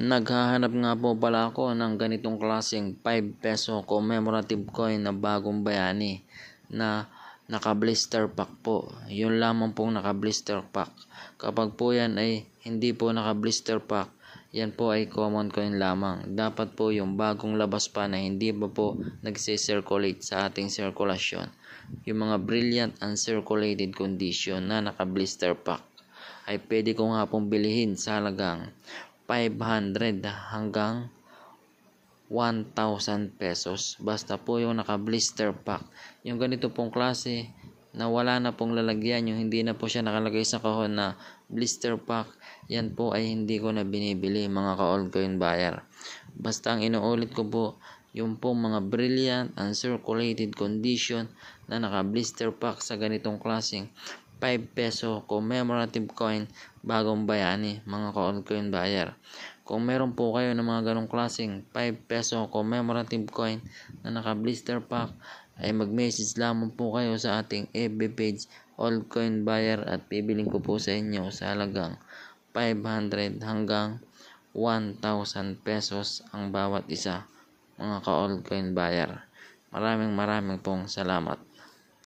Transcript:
Naghahanap nga po pala ako ng ganitong klaseng 5 peso commemorative coin na bagong bayani na naka-blister pack po. Yun lamang pong naka-blister pack. Kapag po yan ay hindi po naka-blister pack, yan po ay common coin lamang. Dapat po yung bagong labas pa na hindi pa po nagse-circulate sa ating sirkulasyon. Yung mga brilliant uncirculated condition na naka-blister pack ay pwede ko nga pong bilihin sa halagang 500 hanggang 1,000 pesos. Basta po yung naka-blister pack. Yung ganito pong klase na wala na pong lalagyan, yung hindi na po siya nakalagay sa kahon na blister pack, yan po ay hindi ko na binibili mga ka-altcoin buyer. Basta ang inuulit ko po, yung pong mga brilliant uncirculated condition na naka-blister pack sa ganitong klaseng 5 peso commemorative coin bagong bayani mga ka-altcoin buyer. Kung meron po kayo ng mga ganong klaseng 5 peso commemorative coin na naka-blister pack, ay mag-message lamang po kayo sa ating FB page altcoin buyer at bibiling ko po sa inyo sa halagang 500 hanggang 1,000 pesos ang bawat isa mga ka-altcoin buyer. Maraming pong salamat.